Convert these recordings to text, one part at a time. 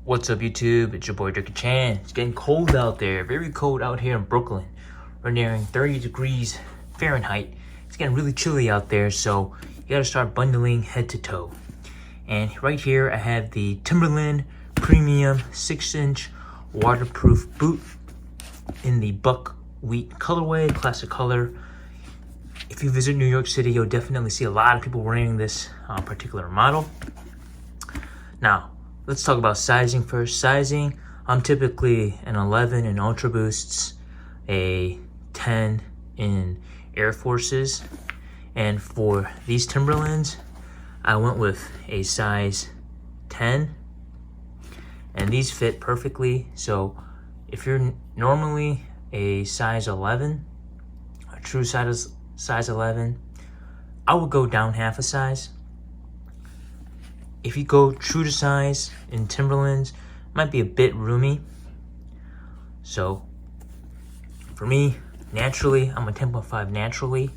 What's up, YouTube? It's your boy Dirky Chan. It's getting cold out there, very cold out here in Brooklyn. We're nearing 30 degrees Fahrenheit. It's getting really chilly out there, so you gotta start bundling head to toe. And right here I have the Timberland Premium 6-inch waterproof boot in the buckwheat colorway, classic color. If you visit New York City, you'll definitely see a lot of people wearing this particular model. Now, let's talk about sizing first. Sizing, I'm typically an 11 in Ultra Boosts, a 10 in Air Forces, and for these Timberlands, I went with a size 10, and these fit perfectly. So if you're normally a size 11, a true size 11, I would go down half a size. If you go true to size in Timberlands, might be a bit roomy. So for me, naturally, I'm a 10.5 naturally,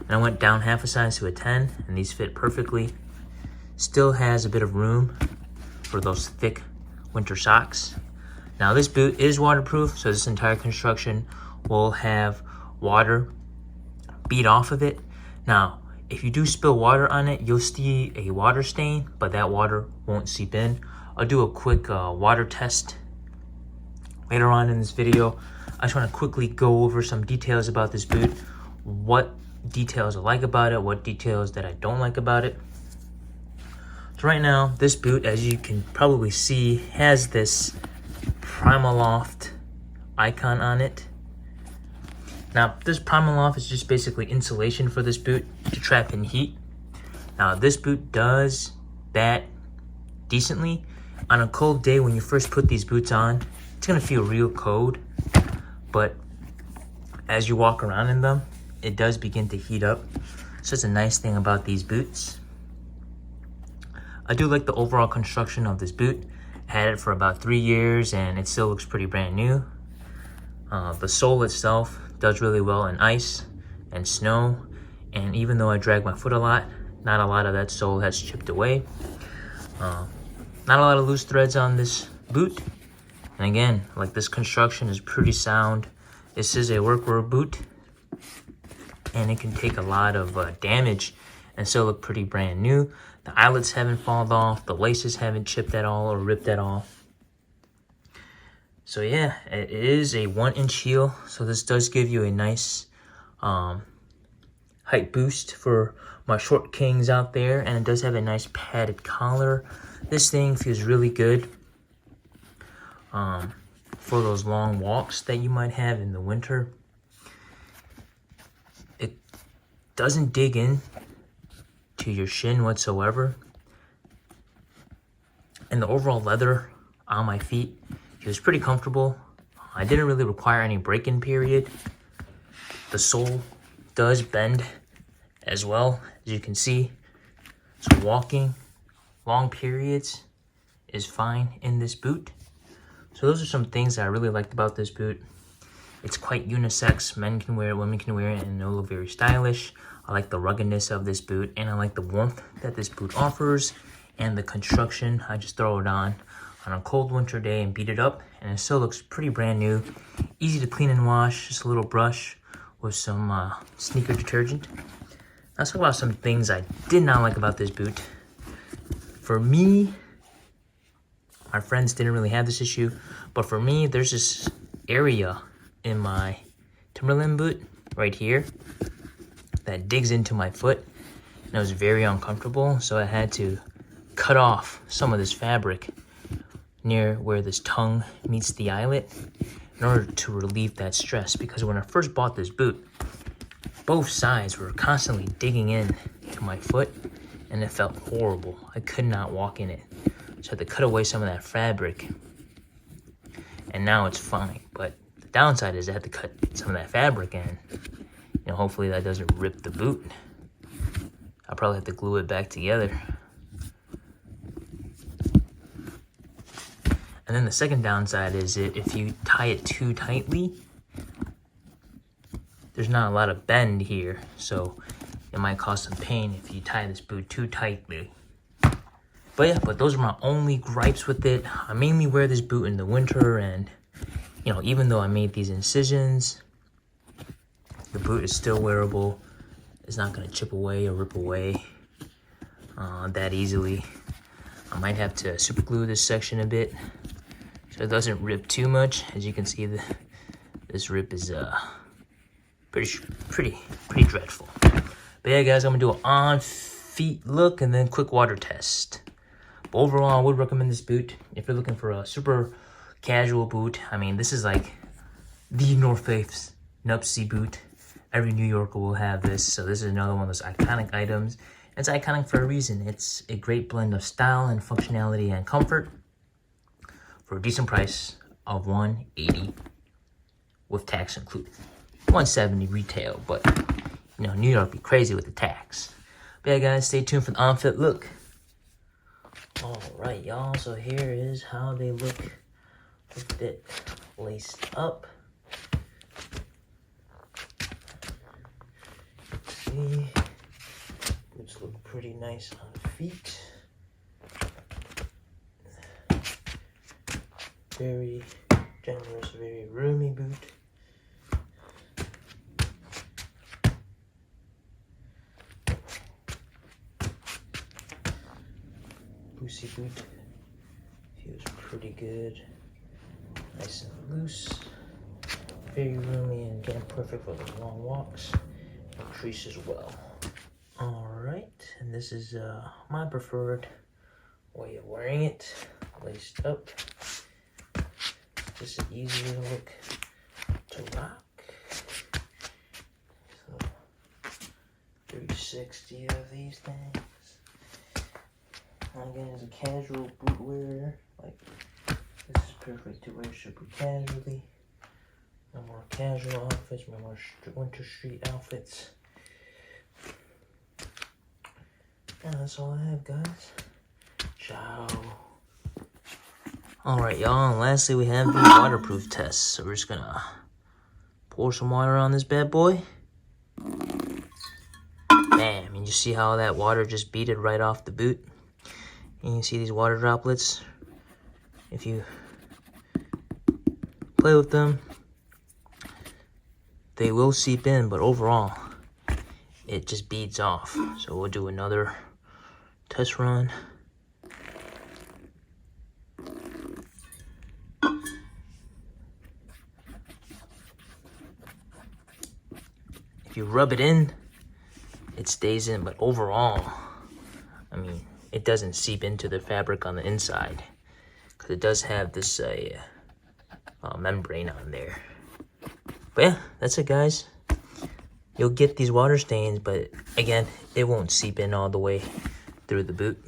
and I went down half a size to a 10, and these fit perfectly. Still has a bit of room for those thick winter socks. Now this boot is waterproof, so this entire construction will have water bead off of it. Now, if you do spill water on it, you'll see a water stain, but that water won't seep in. I'll do a quick water test later on in this video. I just want to quickly go over some details about this boot, what details I like about it, what details that I don't like about it. So right now, this boot, as you can probably see, has this Primaloft icon on it. Now, this Primaloft is just basically insulation for this boot to trap in heat. Now, this boot does that decently. On a cold day, when you first put these boots on, it's gonna feel real cold, but as you walk around in them, it does begin to heat up. So it's a nice thing about these boots. I do like the overall construction of this boot. I had it for about 3 years and it still looks pretty brand new. The sole itself does really well in ice and snow, and even though I drag my foot a lot, not a lot of that sole has chipped away. Not a lot of loose threads on this boot, and again, like, this construction is pretty sound. This is a workwear boot, and it can take a lot of damage and still look pretty brand new. The eyelets haven't fallen off, the laces haven't chipped at all or ripped at all. So yeah, it is a 1-inch heel, so this does give you a nice height boost for my short kings out there, and it does have a nice padded collar. This thing feels really good for those long walks that you might have in the winter. It doesn't dig in to your shin whatsoever, and the overall leather on my feet feels pretty comfortable. I didn't really require any break-in period. The sole does bend as well, as you can see. So walking long periods is fine in this boot. So those are some things that I really liked about this boot. It's quite unisex. Men can wear it, women can wear it, and it'll look very stylish. I like the ruggedness of this boot, and I like the warmth that this boot offers, and the construction. I just throw it on a cold winter day and beat it up, and it still looks pretty brand new. Easy to clean and wash, just a little brush with some sneaker detergent. Let's talk about some things I did not like about this boot. For me, my friends didn't really have this issue, but for me, there's this area in my Timberland boot right here that digs into my foot, and it was very uncomfortable, so I had to cut off some of this fabric near where this tongue meets the eyelet in order to relieve that stress, because when I first bought this boot, both sides were constantly digging in to my foot, and it felt horrible. I could not walk in it, so I had to cut away some of that fabric, and now it's fine. But the downside is I had to cut some of that fabric in. You know, hopefully that doesn't rip the boot. I'll probably have to glue it back together. And then the second downside is if you tie it too tightly, there's not a lot of bend here, so it might cause some pain if you tie this boot too tightly. But yeah, but those are my only gripes with it. I mainly wear this boot in the winter, and you know, even though I made these incisions, the boot is still wearable. It's not gonna chip away or rip away that easily. I might have to super glue this section a bit so it doesn't rip too much. As you can see, this rip is pretty dreadful. But yeah, guys, I'm gonna do an on feet look and then quick water test. But overall, I would recommend this boot if you're looking for a super casual boot. I mean, this is like the North Face Nupsy boot. Every New Yorker will have this, so this is another one of those iconic items. It's iconic for a reason. It's a great blend of style and functionality and comfort for a decent price of $180 with tax included. $170 retail, but you know, New York be crazy with the tax. But yeah, guys, stay tuned for the on-fit look. All right, y'all, so here is how they look with it laced up. See, boots look pretty nice on feet. Very generous, very roomy boot. Boosie boot feels pretty good. Nice and loose. Very roomy and again perfect for those long walks. And crease as well. Alright, and this is my preferred way of wearing it. Laced up. Just an easier look to rock. So 360 of these things. Again, as a casual boot wearer, like this is perfect to wear super casually. No more casual outfits, no more winter street outfits. And that's all I have, guys. Ciao. Alright, y'all, and lastly we have the waterproof test. So we're just gonna pour some water on this bad boy. Bam, and you see how that water just beaded right off the boot? And you see these water droplets. If you play with them, they will seep in, but overall, it just beads off. So we'll do another test run. If you rub it in, it stays in, but overall, I mean, it doesn't seep into the fabric on the inside because it does have this membrane on there. But yeah, that's it, guys. You'll get these water stains, but again, it won't seep in all the way through the boot.